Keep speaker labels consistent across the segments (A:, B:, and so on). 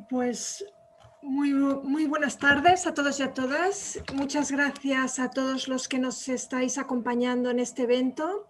A: Pues muy buenas tardes a todos y a todas. Muchas gracias a todos los que nos estáis acompañando en este evento.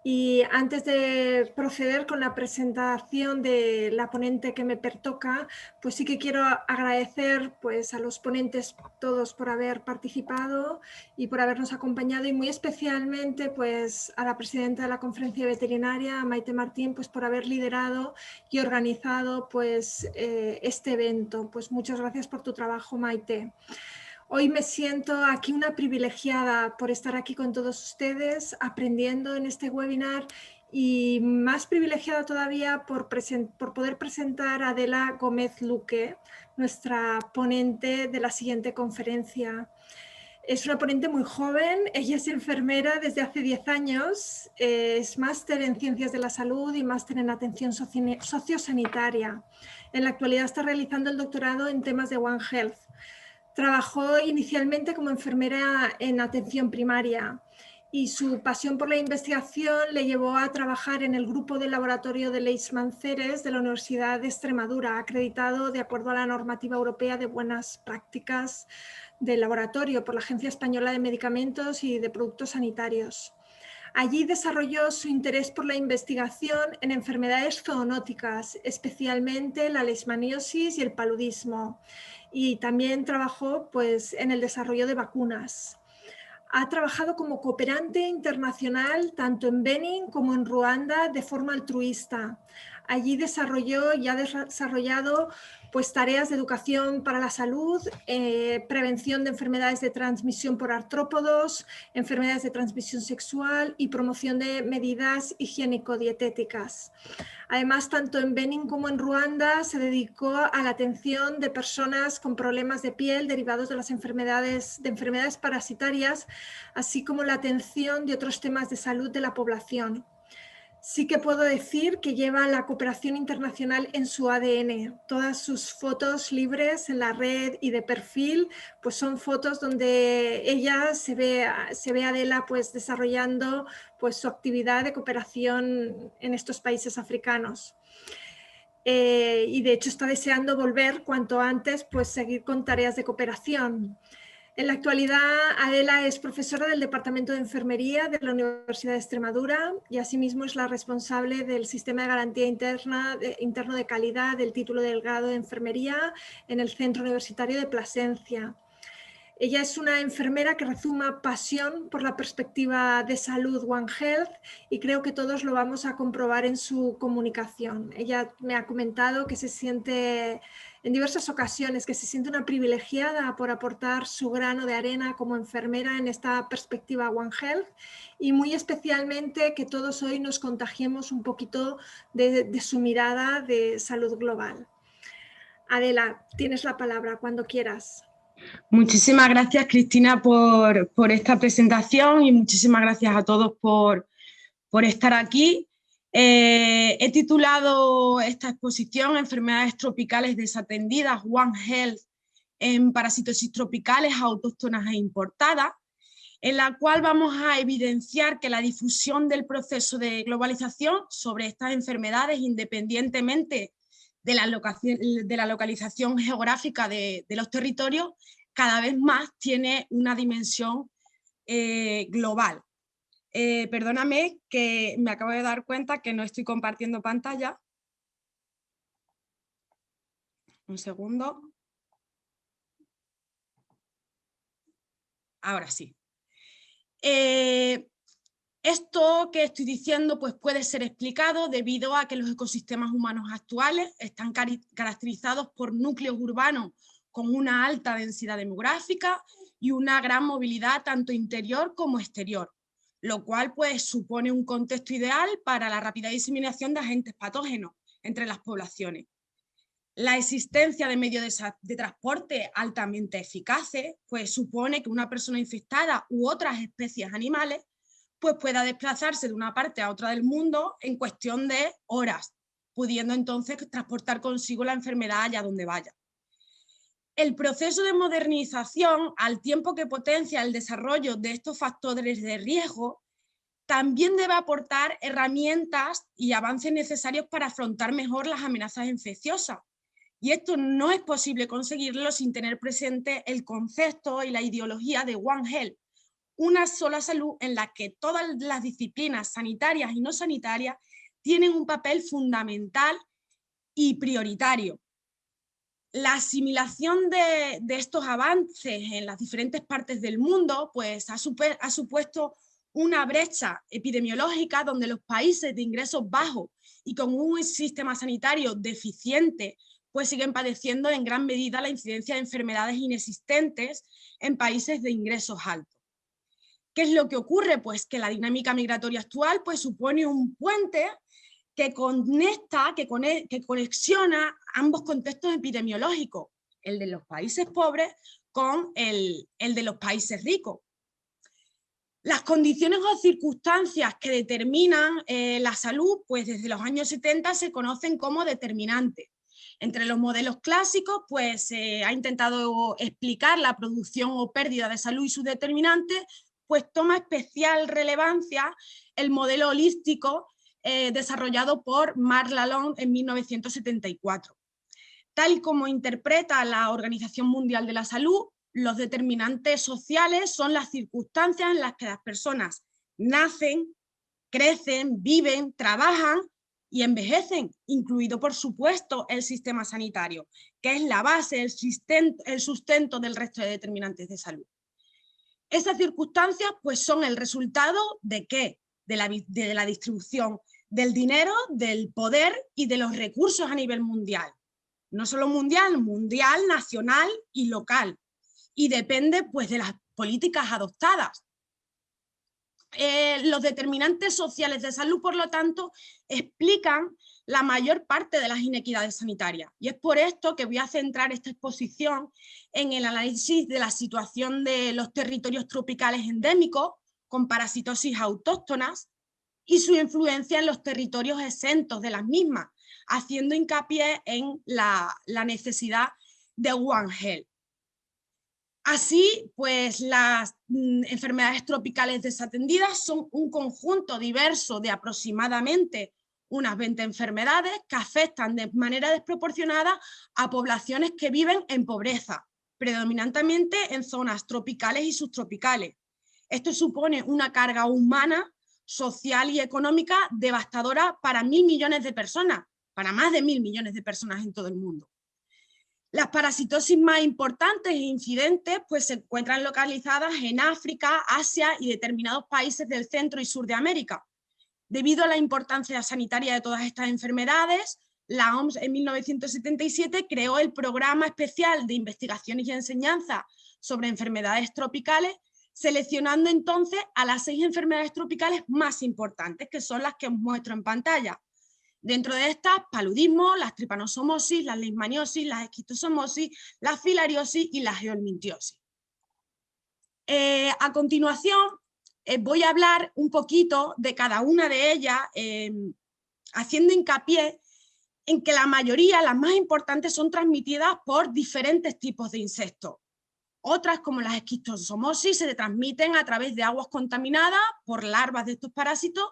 A: Y antes de proceder con la presentación de la ponente que me pertoca, pues sí que quiero agradecer pues, a los ponentes todos por haber participado y por habernos acompañado, y muy especialmente pues, a la presidenta de la Conferencia Veterinaria, Maite Martín, pues, por haber liderado y organizado pues, este evento. Pues muchas gracias por tu trabajo, Maite. Hoy me siento aquí una privilegiada por estar aquí con todos ustedes aprendiendo en este webinar, y más privilegiada todavía por poder presentar a Adela Gómez Luque, nuestra ponente de la siguiente conferencia. Es una ponente muy joven, ella es enfermera desde hace 10 años, es máster en Ciencias de la Salud y máster en Atención Sociosanitaria. En la actualidad está realizando el doctorado en temas de One Health. Trabajó inicialmente como enfermera en atención primaria y su pasión por la investigación le llevó a trabajar en el grupo de laboratorio de Leishman-Ceres de la Universidad de Extremadura, acreditado de acuerdo a la normativa europea de buenas prácticas del laboratorio por la Agencia Española de Medicamentos y de Productos Sanitarios. Allí desarrolló su interés por la investigación en enfermedades zoonóticas, especialmente la leishmaniosis y el paludismo, y también trabajó pues, en el desarrollo de vacunas. Ha trabajado como cooperante internacional tanto en Benín como en Ruanda de forma altruista. Allí desarrolló y ha desarrollado pues, tareas de educación para la salud, prevención de enfermedades de transmisión por artrópodos, enfermedades de transmisión sexual y promoción de medidas higiénico-dietéticas. Además, tanto en Benín como en Ruanda se dedicó a la atención de personas con problemas de piel derivados de las enfermedades parasitarias, así como la atención de otros temas de salud de la población. Sí que puedo decir que lleva la cooperación internacional en su ADN. Todas sus fotos libres en la red y de perfil pues son fotos donde ella se ve a Adela pues desarrollando pues su actividad de cooperación en estos países africanos. Y de hecho está deseando volver cuanto antes, pues seguir con tareas de cooperación. En la actualidad, Adela es profesora del Departamento de Enfermería de la Universidad de Extremadura y asimismo es la responsable del Sistema de Garantía Interno de Calidad del título del grado de Enfermería en el Centro Universitario de Plasencia. Ella es una enfermera que rezuma pasión por la perspectiva de salud One Health, y creo que todos lo vamos a comprobar en su comunicación. Ella me ha comentado que se siente en diversas ocasiones que se siente una privilegiada por aportar su grano de arena como enfermera en esta perspectiva One Health, y muy especialmente que todos hoy nos contagiemos un poquito de su mirada de salud global. Adela, tienes la palabra cuando quieras.
B: Muchísimas gracias, Cristina, por esta presentación, y muchísimas gracias a todos por estar aquí. He titulado esta exposición Enfermedades tropicales desatendidas, One Health en parasitosis tropicales autóctonas e importadas, en la cual vamos a evidenciar que la difusión del proceso de globalización sobre estas enfermedades, independientemente de la localización geográfica de los territorios, cada vez más tiene una dimensión global. Perdóname, que me acabo de dar cuenta que no estoy compartiendo pantalla. Un segundo. Ahora sí. Esto que estoy diciendo pues, puede ser explicado debido a que los ecosistemas humanos actuales están caracterizados por núcleos urbanos con una alta densidad demográfica y una gran movilidad tanto interior como exterior, lo cual pues, supone un contexto ideal para la rápida diseminación de agentes patógenos entre las poblaciones. La existencia de medios de transporte altamente eficaces pues, supone que una persona infectada u otras especies animales pues, pueda desplazarse de una parte a otra del mundo en cuestión de horas, pudiendo entonces transportar consigo la enfermedad allá donde vaya. El proceso de modernización, al tiempo que potencia el desarrollo de estos factores de riesgo, también debe aportar herramientas y avances necesarios para afrontar mejor las amenazas infecciosas Y esto no es posible conseguirlo sin tener presente el concepto y la ideología de One Health, una sola salud en la que todas las disciplinas sanitarias y no sanitarias tienen un papel fundamental y prioritario. La asimilación de estos avances en las diferentes partes del mundo pues, ha supuesto una brecha epidemiológica donde los países de ingresos bajos y con un sistema sanitario deficiente pues siguen padeciendo en gran medida la incidencia de enfermedades inexistentes en países de ingresos altos. ¿Qué es lo que ocurre? Pues que la dinámica migratoria actual pues, supone un puente que conecta, que conexiona ambos contextos epidemiológicos, el de los países pobres con el de los países ricos. Las condiciones o circunstancias que determinan la salud, pues desde los años 70 se conocen como determinantes. Entre los modelos clásicos, pues se ha intentado explicar la producción o pérdida de salud y sus determinantes, pues toma especial relevancia el modelo holístico desarrollado por Mark Lalonde en 1974. Tal y como interpreta la Organización Mundial de la Salud, los determinantes sociales son las circunstancias en las que las personas nacen, crecen, viven, trabajan y envejecen, incluido por supuesto el sistema sanitario, que es la base, el sustento del resto de determinantes de salud. Esas circunstancias pues, son el resultado ¿de qué? De la distribución del dinero, del poder y de los recursos a nivel mundial. No solo mundial, mundial, nacional y local. Y depende pues, de las políticas adoptadas. Los determinantes sociales de salud, por lo tanto, explican la mayor parte de las inequidades sanitarias. Y es por esto que voy a centrar esta exposición en el análisis de la situación de los territorios tropicales endémicos con parasitosis autóctonas y su influencia en los territorios exentos de las mismas, haciendo hincapié en la necesidad de One Health. Así, pues las enfermedades tropicales desatendidas son un conjunto diverso de aproximadamente unas 20 enfermedades que afectan de manera desproporcionada a poblaciones que viven en pobreza, predominantemente en zonas tropicales y subtropicales. Esto supone una carga humana, social y económica devastadora para 1.000 millones de personas, para más de 1.000 millones de personas en todo el mundo. Las parasitosis más importantes e incidentes pues, se encuentran localizadas en África, Asia y determinados países del centro y sur de América. Debido a la importancia sanitaria de todas estas enfermedades, la OMS en 1977 creó el Programa Especial de Investigaciones y Enseñanza sobre Enfermedades Tropicales, seleccionando entonces a las 6 enfermedades tropicales más importantes, que son las que os muestro en pantalla. Dentro de estas, paludismo, las tripanosomosis, la leishmaniosis, la esquistosomosis, la filariosis y la geomintiasis. A continuación, voy a hablar un poquito de cada una de ellas, haciendo hincapié en que la mayoría, las más importantes, son transmitidas por diferentes tipos de insectos. Otras, como las esquistosomosis, se transmiten a través de aguas contaminadas por larvas de estos parásitos,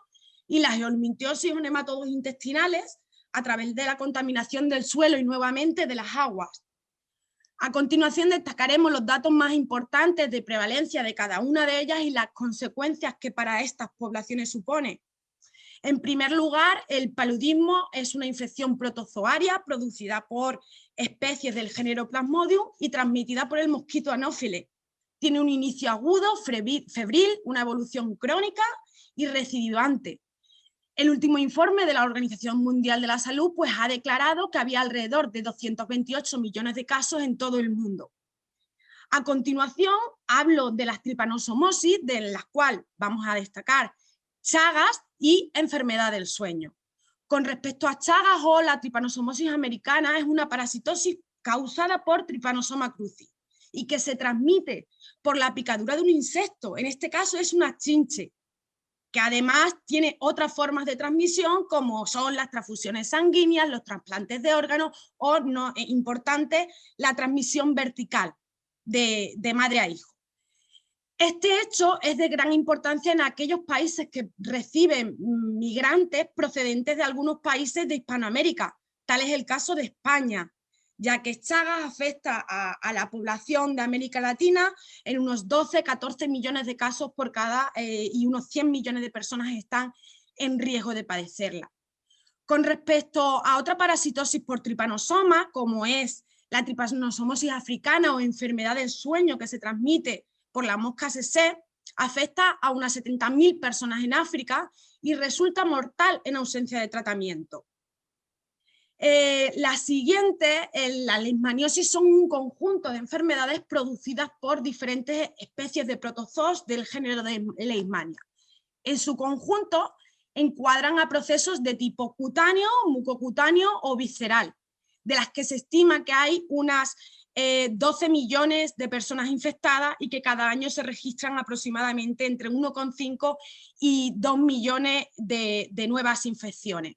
B: y la geomintiasis son nematodos intestinales a través de la contaminación del suelo y nuevamente de las aguas. A continuación destacaremos los datos más importantes de prevalencia de cada una de ellas y las consecuencias que para estas poblaciones supone. En primer lugar, el paludismo es una infección protozoaria producida por especies del género Plasmodium y transmitida por el mosquito anófile. Tiene un inicio agudo, febril, una evolución crónica y recidivante. El último informe de la Organización Mundial de la Salud pues, ha declarado que había alrededor de 228 millones de casos en todo el mundo. A continuación, hablo de las tripanosomosis, de las cuales vamos a destacar Chagas y enfermedad del sueño. Con respecto a Chagas o la tripanosomosis americana, es una parasitosis causada por Trypanosoma cruzi y que se transmite por la picadura de un insecto, en este caso es una chinche, que además tiene otras formas de transmisión como son las transfusiones sanguíneas, los trasplantes de órganos o, no importante, la transmisión vertical de madre a hijo. Este hecho es de gran importancia en aquellos países que reciben migrantes procedentes de algunos países de Hispanoamérica, tal es el caso de España, ya que Chagas afecta a la población de América Latina en unos 12-14 millones de casos por cada y unos 100 millones de personas están en riesgo de padecerla. Con respecto a otra parasitosis por tripanosoma, como es la tripanosomosis africana o enfermedad del sueño que se transmite por la mosca tsetse, afecta a unas 70.000 personas en África y resulta mortal en ausencia de tratamiento. La siguiente, la leishmaniosis, son un conjunto de enfermedades producidas por diferentes especies de protozoos del género de Leishmania. En su conjunto encuadran a procesos de tipo cutáneo, mucocutáneo o visceral, de las que se estima que hay unas 12 millones de personas infectadas y que cada año se registran aproximadamente entre 1,5 y 2 millones de nuevas infecciones.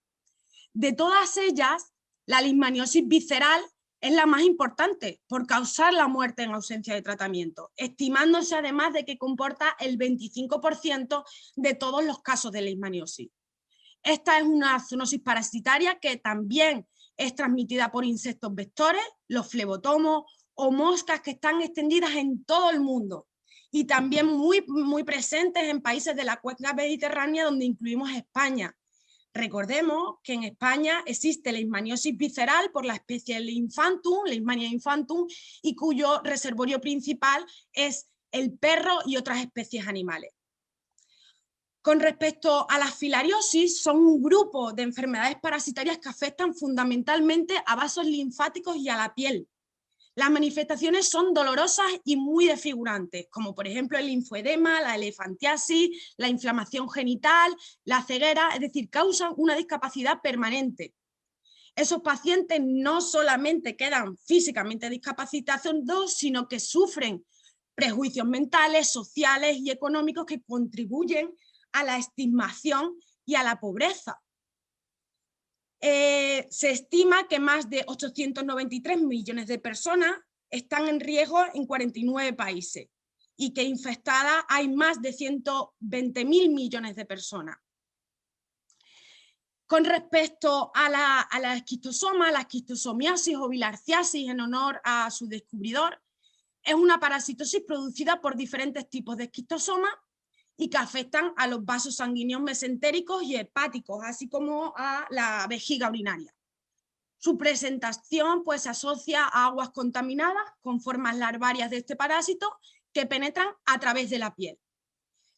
B: De todas ellas, la leishmaniosis visceral es la más importante por causar la muerte en ausencia de tratamiento, estimándose además de que comporta el 25% de todos los casos de leishmaniosis. Esta es una zoonosis parasitaria que también es transmitida por insectos vectores, los flebotomos o moscas que están extendidas en todo el mundo y también muy presentes en países de la cuenca mediterránea, donde incluimos España. Recordemos que en España existe leishmaniosis visceral por la especie Leishmania infantum, y cuyo reservorio principal es el perro y otras especies animales. Con respecto a la filariosis, son un grupo de enfermedades parasitarias que afectan fundamentalmente a vasos linfáticos y a la piel. Las manifestaciones son dolorosas y muy desfigurantes, como por ejemplo el linfoedema, la elefantiasis, la inflamación genital, la ceguera, es decir, causan una discapacidad permanente. Esos pacientes no solamente quedan físicamente discapacitados, sino que sufren prejuicios mentales, sociales y económicos que contribuyen a la estigmación y a la pobreza. Se estima que más de 893 millones de personas están en riesgo en 49 países y que infectadas hay más de 120.000 millones de personas. Con respecto a la esquistosoma, la esquistosomiasis o bilharziasis, en honor a su descubridor, es una parasitosis producida por diferentes tipos de esquistosomas y que afectan a los vasos sanguíneos mesentéricos y hepáticos, así como a la vejiga urinaria. Su presentación pues, se asocia a aguas contaminadas con formas larvarias de este parásito que penetran a través de la piel.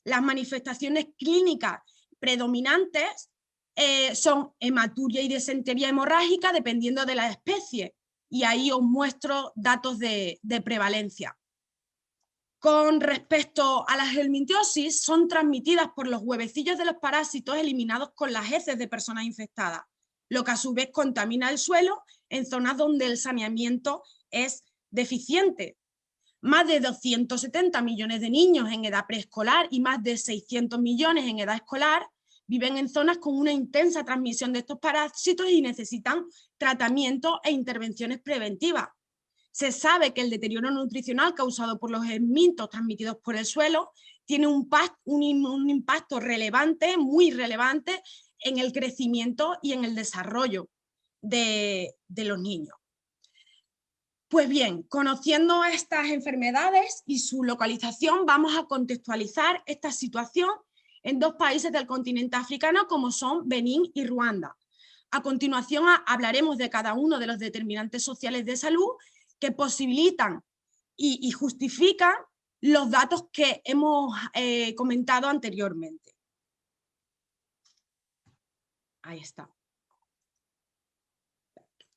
B: Las manifestaciones clínicas predominantes son hematuria y disentería hemorrágica, dependiendo de la especie, y ahí os muestro datos de prevalencia. Con respecto a la helmintiosis, son transmitidas por los huevecillos de los parásitos eliminados con las heces de personas infectadas, lo que a su vez contamina el suelo en zonas donde el saneamiento es deficiente. Más de 270 millones de niños en edad preescolar y más de 600 millones en edad escolar viven en zonas con una intensa transmisión de estos parásitos y necesitan tratamiento e intervenciones preventivas. Se sabe que el deterioro nutricional causado por los helmintos transmitidos por el suelo tiene un impacto relevante, muy relevante, en el crecimiento y en el desarrollo de los niños. Pues bien, conociendo estas enfermedades y su localización, vamos a contextualizar esta situación en dos países del continente africano como son Benín y Ruanda. A continuación hablaremos de cada uno de los determinantes sociales de salud que posibilitan y justifican los datos que hemos comentado anteriormente. Ahí está.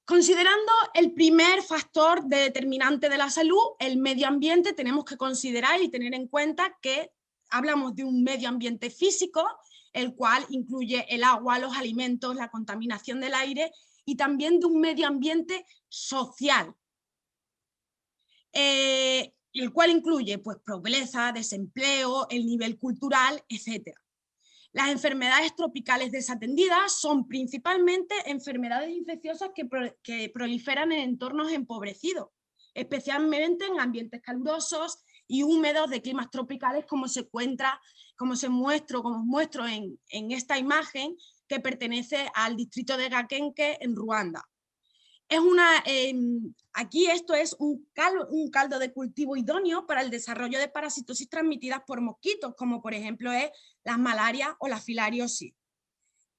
B: Considerando el primer factor de determinante de la salud, el medio ambiente, tenemos que considerar y tener en cuenta que hablamos de un medio ambiente físico, el cual incluye el agua, los alimentos, la contaminación del aire, y también de un medio ambiente social, el cual incluye pues, pobreza, desempleo, el nivel cultural, etc. Las enfermedades tropicales desatendidas son principalmente enfermedades infecciosas que proliferan en entornos empobrecidos, especialmente en ambientes calurosos y húmedos de climas tropicales, como os muestro en esta imagen que pertenece al distrito de Gakenke en Ruanda. Aquí esto es un caldo de cultivo idóneo para el desarrollo de parasitosis transmitidas por mosquitos, como por ejemplo es la malaria o la filariosis.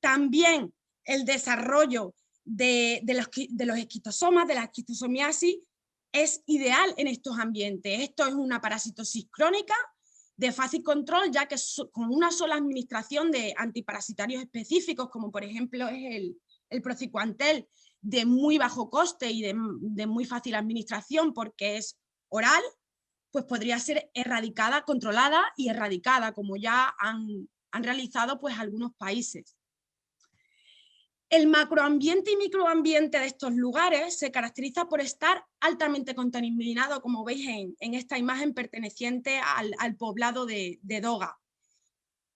B: También el desarrollo de los esquistosomas, de la esquistosomiasis, es ideal en estos ambientes. Esto es una parasitosis crónica de fácil control, ya que con una sola administración de antiparasitarios específicos, como por ejemplo es el Procycuantel, de muy bajo coste y de muy fácil administración porque es oral, pues podría ser erradicada, controlada y erradicada, como ya han realizado pues algunos países. El macroambiente y microambiente de estos lugares se caracteriza por estar altamente contaminado, como veis en esta imagen perteneciente al poblado de Doga,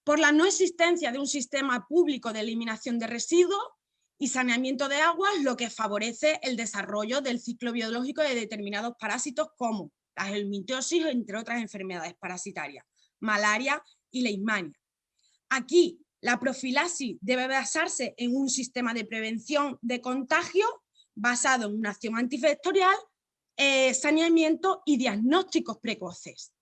B: por la no existencia de un sistema público de eliminación de residuos y saneamiento de aguas, lo que favorece el desarrollo del ciclo biológico de determinados parásitos como la helmintiosis, entre otras enfermedades parasitarias, malaria y leishmania. Aquí la profilaxis debe basarse en un sistema de prevención de contagio basado en una acción antivectorial, saneamiento y diagnósticos precoces.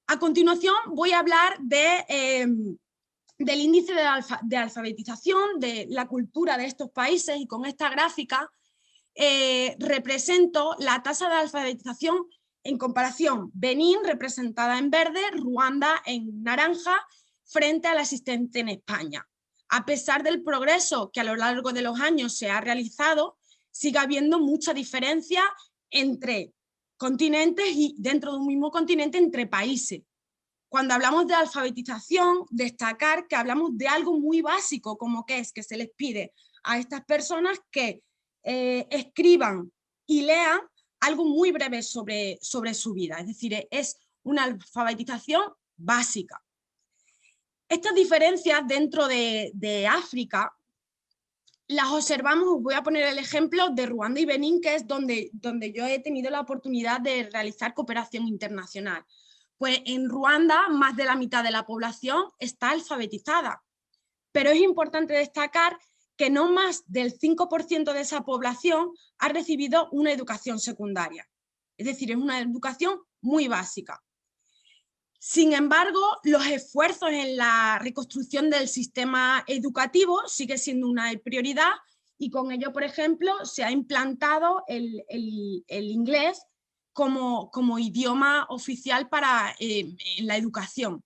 B: A continuación voy a hablar del índice de alfabetización, de la cultura de estos países, y con esta gráfica represento la tasa de alfabetización en comparación: Benín, representada en verde, Ruanda en naranja, frente a la existente en España. A pesar del progreso que a lo largo de los años se ha realizado, sigue habiendo mucha diferencia entre continentes y dentro de un mismo continente entre países. Cuando hablamos de alfabetización, destacar que hablamos de algo muy básico, como que es que se les pide a estas personas que escriban y lean algo muy breve sobre su vida. Es decir, es una alfabetización básica. Estas diferencias dentro de África las observamos. Os voy a poner el ejemplo de Ruanda y Benín, que es donde yo he tenido la oportunidad de realizar cooperación internacional. Pues en Ruanda más de la mitad de la población está alfabetizada, pero es importante destacar que no más del 5% de esa población ha recibido una educación secundaria. Es decir, es una educación muy básica. Sin embargo, los esfuerzos en la reconstrucción del sistema educativo sigue siendo una prioridad, y con ello, por ejemplo, se ha implantado el inglés como idioma oficial en la educación.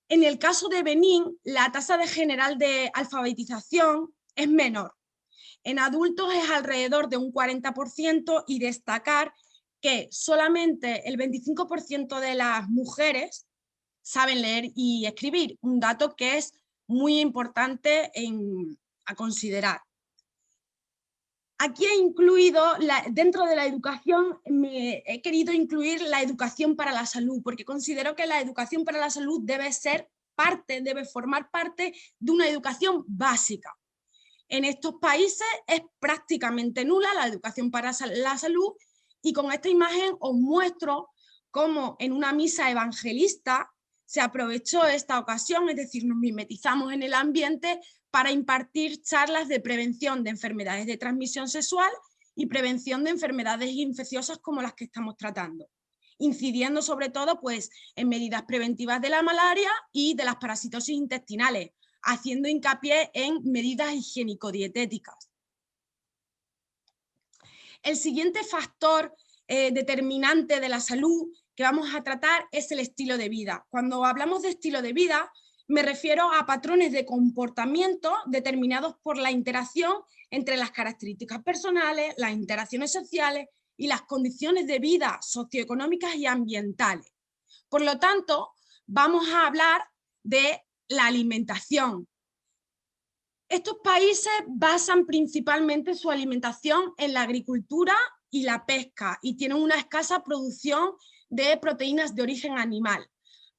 B: En el caso de Benín, la tasa general de alfabetización es menor. En adultos es alrededor de un 40%, y destacar que solamente el 25% de las mujeres saben leer y escribir, un dato que es muy importante a considerar. Aquí he incluido, dentro de la educación, he querido incluir la educación para la salud, porque considero que la educación para la salud debe formar parte de una educación básica. En estos países es prácticamente nula la educación para la salud, y con esta imagen os muestro cómo en una misa evangelista se aprovechó esta ocasión, es decir, nos mimetizamos en el ambiente para impartir charlas de prevención de enfermedades de transmisión sexual y prevención de enfermedades infecciosas como las que estamos tratando, incidiendo sobre todo pues, en medidas preventivas de la malaria y de las parasitosis intestinales, haciendo hincapié en medidas higiénico-dietéticas. El siguiente factor determinante de la salud que vamos a tratar es el estilo de vida. Cuando hablamos de estilo de vida, me refiero a patrones de comportamiento determinados por la interacción entre las características personales, las interacciones sociales y las condiciones de vida socioeconómicas y ambientales. Por lo tanto, vamos a hablar de la alimentación. Estos países basan principalmente su alimentación en la agricultura y la pesca, y tienen una escasa producción de proteínas de origen animal.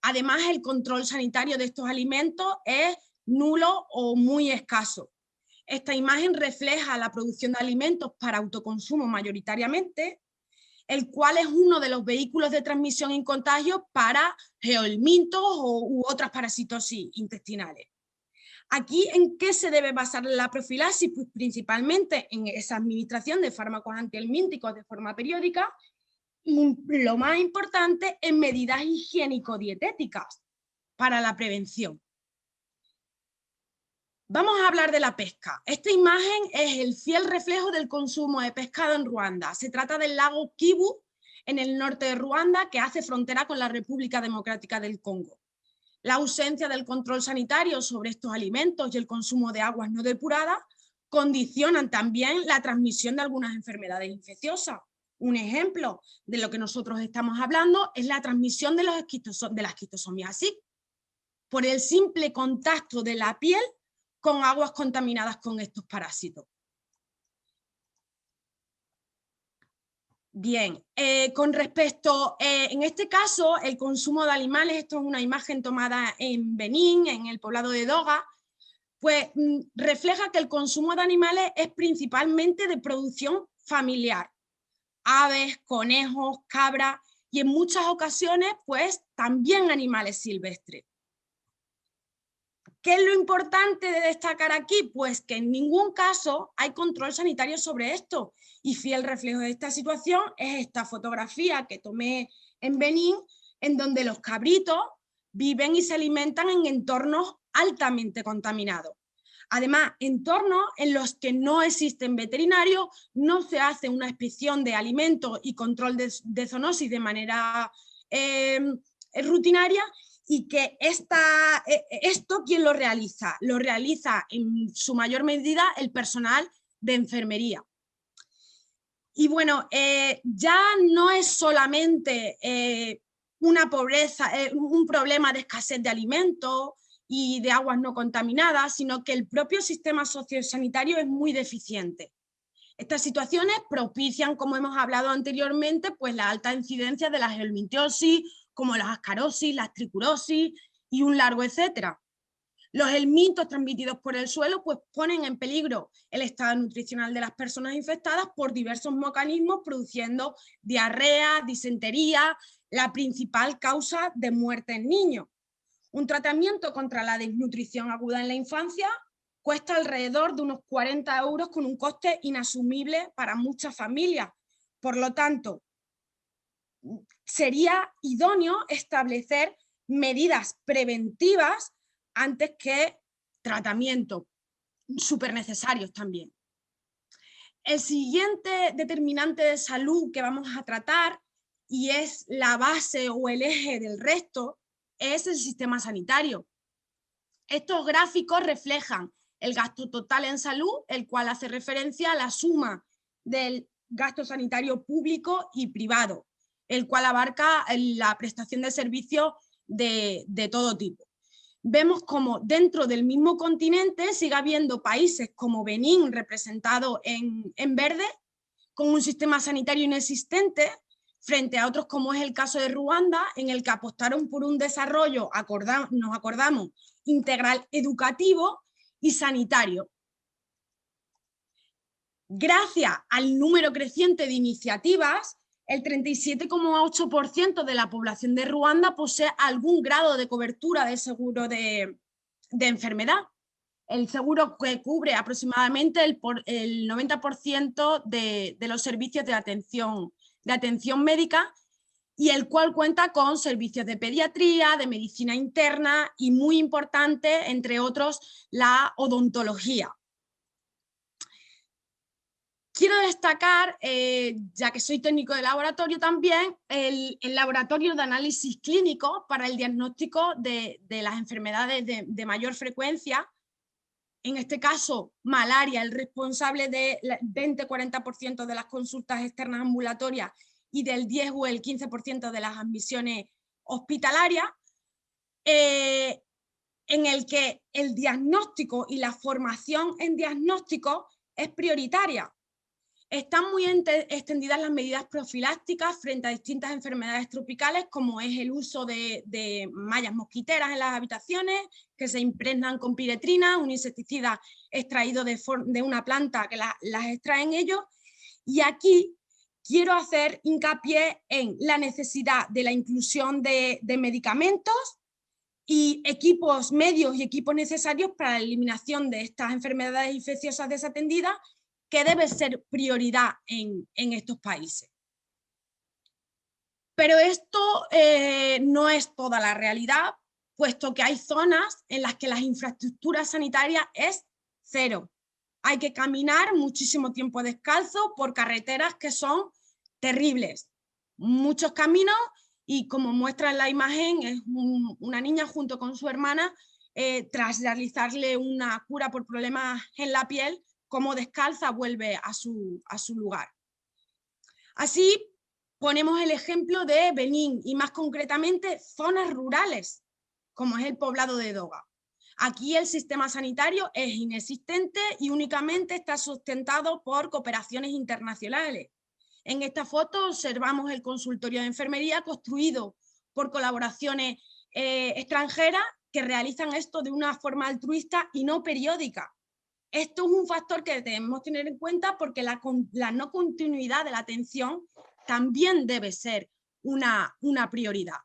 B: Además, el control sanitario de estos alimentos es nulo o muy escaso. Esta imagen refleja la producción de alimentos para autoconsumo mayoritariamente, el cual es uno de los vehículos de transmisión y contagio para geohelmintos u otras parasitosis intestinales. Aquí, ¿en qué se debe basar la profilaxis? Pues principalmente en esa administración de fármacos antihelmínticos de forma periódica y, lo más importante, en medidas higiénico-dietéticas para la prevención. Vamos a hablar de la pesca. Esta imagen es el fiel reflejo del consumo de pescado en Ruanda. Se trata del lago Kivu, en el norte de Ruanda, que hace frontera con la República Democrática del Congo. La ausencia del control sanitario sobre estos alimentos y el consumo de aguas no depuradas condicionan también la transmisión de algunas enfermedades infecciosas. Un ejemplo de lo que nosotros estamos hablando es la transmisión de la esquistosomiasis por el simple contacto de la piel con aguas contaminadas con estos parásitos. Bien, con respecto, en este caso, el consumo de animales, esto es una imagen tomada en Benín, en el poblado de Doga, pues refleja que el consumo de animales es principalmente de producción familiar. Aves, conejos, cabras y en muchas ocasiones, pues también animales silvestres. ¿Qué es lo importante de destacar aquí? Pues que en ningún caso hay control sanitario sobre esto. Y fiel reflejo de esta situación es esta fotografía que tomé en Benín, en donde los cabritos viven y se alimentan en entornos altamente contaminados. Además, entornos en los que no existen veterinarios, no se hace una inspección de alimentos y control de zoonosis de manera rutinaria, y que esto, ¿quién lo realiza? Lo realiza en su mayor medida el personal de enfermería. Y bueno, ya no es solamente una pobreza, un problema de escasez de alimentos y de aguas no contaminadas, sino que el propio sistema sociosanitario es muy deficiente. Estas situaciones propician, como hemos hablado anteriormente, pues la alta incidencia de la helmintiosis, como las ascarosis, las tricurosis y un largo etcétera. Los helmintos transmitidos por el suelo pues ponen en peligro el estado nutricional de las personas infectadas por diversos mecanismos, produciendo diarrea, disentería, la principal causa de muerte en niños. Un tratamiento contra la desnutrición aguda en la infancia cuesta alrededor de unos 40 euros con un coste inasumible para muchas familias. Por lo tanto, sería idóneo establecer medidas preventivas antes que tratamientos súper necesarios también. El siguiente determinante de salud que vamos a tratar, y es la base o el eje del resto, es el sistema sanitario. Estos gráficos reflejan el gasto total en salud, el cual hace referencia a la suma del gasto sanitario público y privado, el cual abarca la prestación de servicios de todo tipo. Vemos como dentro del mismo continente sigue habiendo países como Benín, representado en verde, con un sistema sanitario inexistente, frente a otros como es el caso de Ruanda, en el que apostaron por un desarrollo, nos acordamos, integral educativo y sanitario. Gracias al número creciente de iniciativas, el 37,8% de la población de Ruanda posee algún grado de cobertura de seguro de enfermedad. El seguro que cubre aproximadamente el 90% de los servicios de atención médica, y el cual cuenta con servicios de pediatría, de medicina interna y, muy importante, entre otros, la odontología. Quiero destacar, ya que soy técnico de laboratorio también, el laboratorio de análisis clínico para el diagnóstico de las enfermedades de mayor frecuencia. En este caso, malaria, el responsable del 20-40% de las consultas externas ambulatorias y del 10 o el 15% de las admisiones hospitalarias, en el que el diagnóstico y la formación en diagnóstico es prioritaria. Están muy extendidas las medidas profilácticas frente a distintas enfermedades tropicales, como es el uso de mallas mosquiteras en las habitaciones, que se impregnan con piretrina, un insecticida extraído de una planta que las extraen ellos. Y aquí quiero hacer hincapié en la necesidad de la inclusión de medicamentos y equipos medios y equipos necesarios para la eliminación de estas enfermedades infecciosas desatendidas, que debe ser prioridad en estos países. Pero esto no es toda la realidad, puesto que hay zonas en las que las infraestructuras sanitarias es cero. Hay que caminar muchísimo tiempo descalzo por carreteras que son terribles. Muchos caminos, y como muestra en la imagen, es una niña junto con su hermana, tras realizarle una cura por problemas en la piel, como descalza vuelve a su lugar. Así ponemos el ejemplo de Benín y más concretamente zonas rurales, como es el poblado de Doga. Aquí el sistema sanitario es inexistente y únicamente está sustentado por cooperaciones internacionales. En esta foto observamos el consultorio de enfermería construido por colaboraciones extranjeras que realizan esto de una forma altruista y no periódica. Esto es un factor que debemos tener en cuenta porque la no continuidad de la atención también debe ser una prioridad.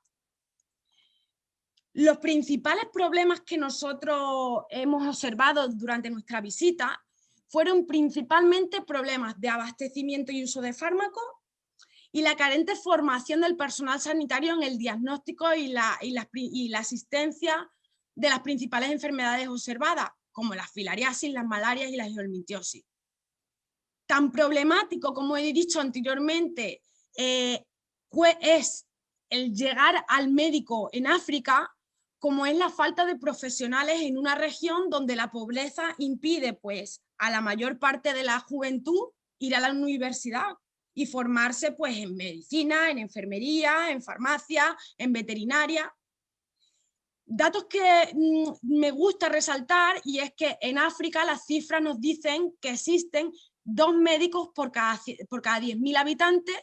B: Los principales problemas que nosotros hemos observado durante nuestra visita fueron principalmente problemas de abastecimiento y uso de fármacos y la carente formación del personal sanitario en el diagnóstico y la asistencia de las principales enfermedades observadas, como la filariasis, las malarias y la endometriosis. Tan problemático, como he dicho anteriormente, es el llegar al médico en África, como es la falta de profesionales en una región donde la pobreza impide pues, a la mayor parte de la juventud ir a la universidad y formarse pues, en medicina, en enfermería, en farmacia, en veterinaria. Datos que me gusta resaltar, y es que en África las cifras nos dicen que existen 2 médicos por cada 10.000 habitantes,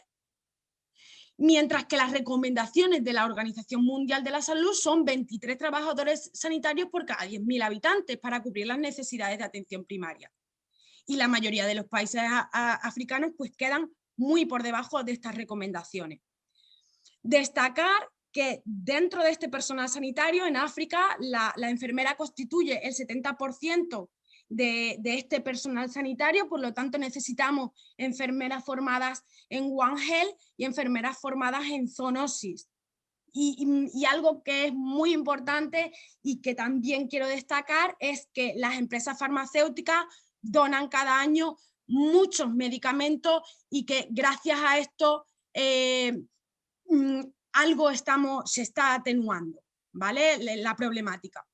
B: mientras que las recomendaciones de la Organización Mundial de la Salud son 23 trabajadores sanitarios por cada 10.000 habitantes para cubrir las necesidades de atención primaria. Y la mayoría de los países africanos pues quedan muy por debajo de estas recomendaciones. Destacar que dentro de este personal sanitario en África la enfermera constituye el 70% de este personal sanitario, por lo tanto necesitamos enfermeras formadas en One Health y enfermeras formadas en zoonosis. Y algo que es muy importante y que también quiero destacar es que las empresas farmacéuticas donan cada año muchos medicamentos y que gracias a esto algo se está atenuando, ¿vale? La problemática.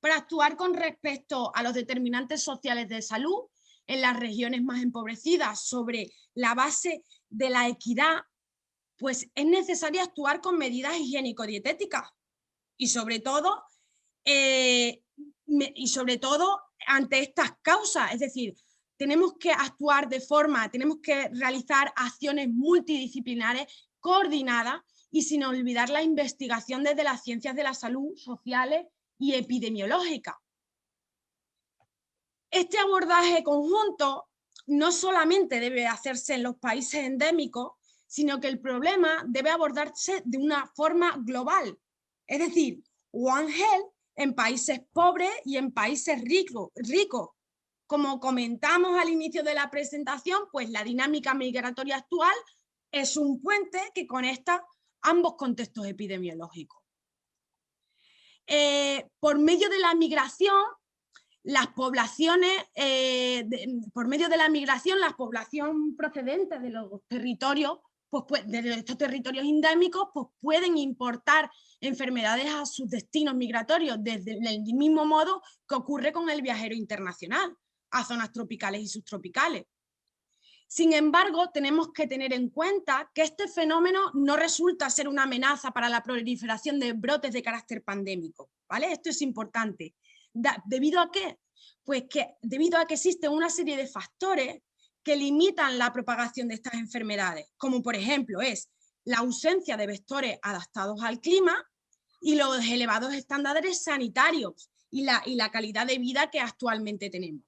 B: Para actuar con respecto a los determinantes sociales de salud en las regiones más empobrecidas sobre la base de la equidad, pues es necesario actuar con medidas higiénico-dietéticas y sobre todo ante estas causas, es decir, tenemos que actuar tenemos que realizar acciones multidisciplinares coordinadas y sin olvidar la investigación desde las ciencias de la salud, sociales y epidemiológicas. Este abordaje conjunto no solamente debe hacerse en los países endémicos, sino que el problema debe abordarse de una forma global. Es decir, One Health en países pobres y en países ricos. Como comentamos al inicio de la presentación, pues la dinámica migratoria actual es un puente que conecta ambos contextos epidemiológicos. Por medio de la migración, las poblaciones procedentes de los territorios, pues, de estos territorios endémicos, pues pueden importar enfermedades a sus destinos migratorios desde el mismo modo que ocurre con el viajero internacional a zonas tropicales y subtropicales. Sin embargo, tenemos que tener en cuenta que este fenómeno no resulta ser una amenaza para la proliferación de brotes de carácter pandémico, ¿vale? Esto es importante. ¿Debido a qué? Pues que debido a que existen una serie de factores que limitan la propagación de estas enfermedades, como por ejemplo es la ausencia de vectores adaptados al clima y los elevados estándares sanitarios y la calidad de vida que actualmente tenemos.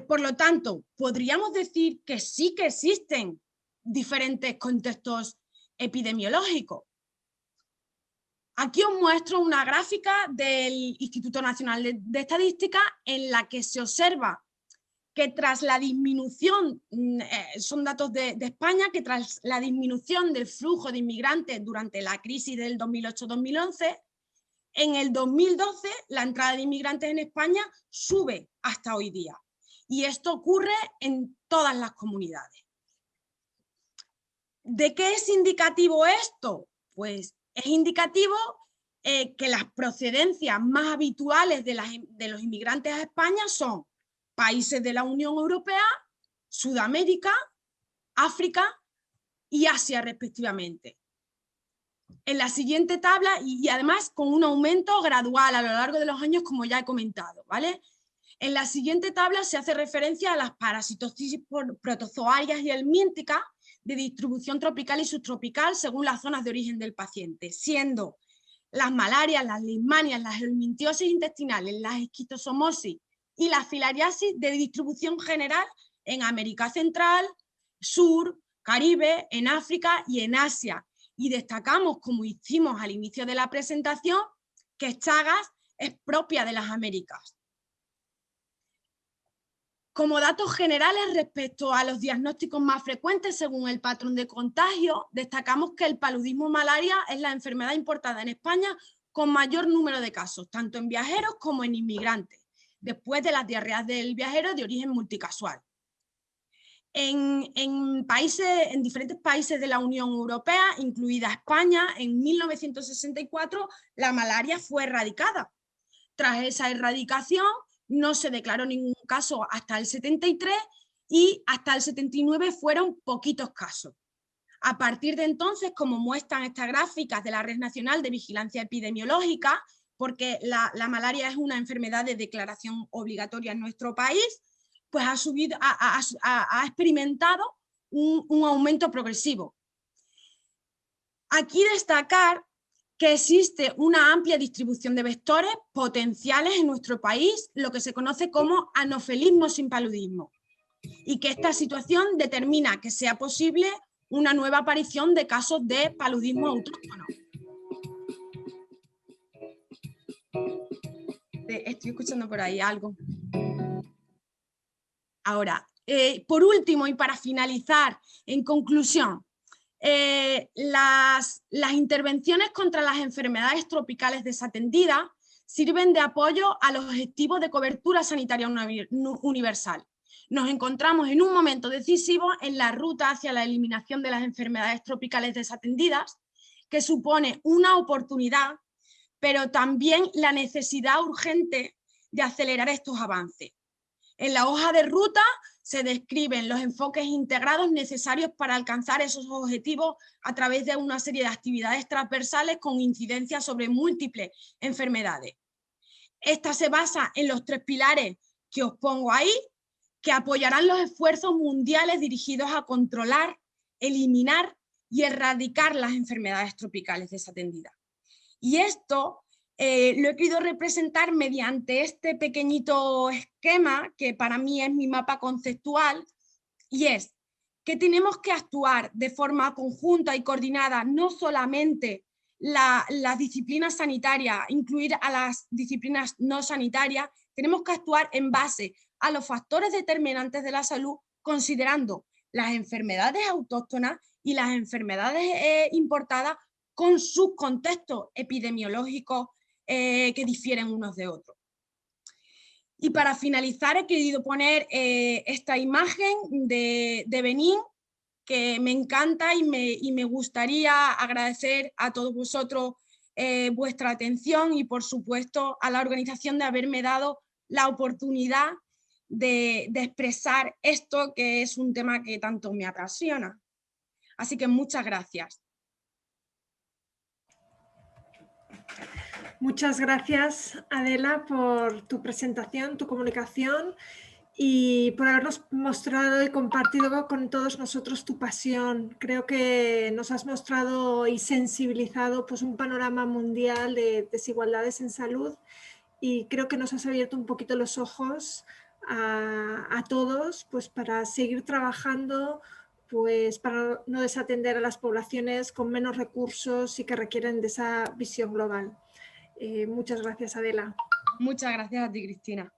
B: Por lo tanto, podríamos decir que sí que existen diferentes contextos epidemiológicos. Aquí os muestro una gráfica del Instituto Nacional de Estadística en la que se observa que tras la disminución, son datos de España, que tras la disminución del flujo de inmigrantes durante la crisis del 2008-2011, en el 2012 la entrada de inmigrantes en España sube hasta hoy día. Y esto ocurre en todas las comunidades. ¿De qué es indicativo esto? Pues es indicativo que las procedencias más habituales de los inmigrantes a España son países de la Unión Europea, Sudamérica, África y Asia respectivamente. En la siguiente tabla, y además con un aumento gradual a lo largo de los años, como ya he comentado, ¿vale? En la siguiente tabla se hace referencia a las parasitosis protozoarias y helmínticas de distribución tropical y subtropical según las zonas de origen del paciente, siendo las malarias, las leishmanias, las helmintiosis intestinales, las esquistosomosis y la filariasis de distribución general en América Central, Sur, Caribe, en África y en Asia. Y destacamos, como hicimos al inicio de la presentación, que Chagas es propia de las Américas. Como datos generales respecto a los diagnósticos más frecuentes según el patrón de contagio, destacamos que el paludismo malaria es la enfermedad importada en España con mayor número de casos, tanto en viajeros como en inmigrantes, después de las diarreas del viajero de origen multicasual. En diferentes países de la Unión Europea, incluida España, en 1964 la malaria fue erradicada. Tras esa erradicación no se declaró ningún caso hasta el 73 y hasta el 79 fueron poquitos casos. A partir de entonces, como muestran estas gráficas de la Red Nacional de Vigilancia Epidemiológica, porque la malaria es una enfermedad de declaración obligatoria en nuestro país, pues ha experimentado un aumento progresivo. Aquí destacar que existe una amplia distribución de vectores potenciales en nuestro país, lo que se conoce como anofelismo sin paludismo, y que esta situación determina que sea posible una nueva aparición de casos de paludismo autóctono. Estoy escuchando por ahí algo. Ahora, por último y para finalizar, en conclusión, las intervenciones contra las enfermedades tropicales desatendidas sirven de apoyo a los objetivos de cobertura sanitaria universal. Nos encontramos en un momento decisivo en la ruta hacia la eliminación de las enfermedades tropicales desatendidas, que supone una oportunidad, pero también la necesidad urgente de acelerar estos avances. En la hoja de ruta se describen los enfoques integrados necesarios para alcanzar esos objetivos a través de una serie de actividades transversales con incidencia sobre múltiples enfermedades. Esta se basa en los 3 pilares que os pongo ahí, que apoyarán los esfuerzos mundiales dirigidos a controlar, eliminar y erradicar las enfermedades tropicales desatendidas. Y esto lo he querido representar mediante este pequeñito esquema que para mí es mi mapa conceptual, y es que tenemos que actuar de forma conjunta y coordinada, no solamente las disciplinas sanitarias, incluir a las disciplinas no sanitarias, tenemos que actuar en base a los factores determinantes de la salud, considerando las enfermedades autóctonas y las enfermedades importadas con sus contextos epidemiológicos que difieren unos de otros. Y para finalizar he querido poner esta imagen de Benín, que me encanta y me gustaría agradecer a todos vosotros vuestra atención y por supuesto a la organización de haberme dado la oportunidad de expresar esto, que es un tema que tanto me apasiona. Así que muchas gracias.
A: Muchas gracias, Adela, por tu presentación, tu comunicación y por habernos mostrado y compartido con todos nosotros tu pasión. Creo que nos has mostrado y sensibilizado pues, un panorama mundial de desigualdades en salud y creo que nos has abierto un poquito los ojos a todos pues, para seguir trabajando pues para no desatender a las poblaciones con menos recursos y que requieren de esa visión global. Muchas gracias, Adela.
B: Muchas gracias a ti, Cristina.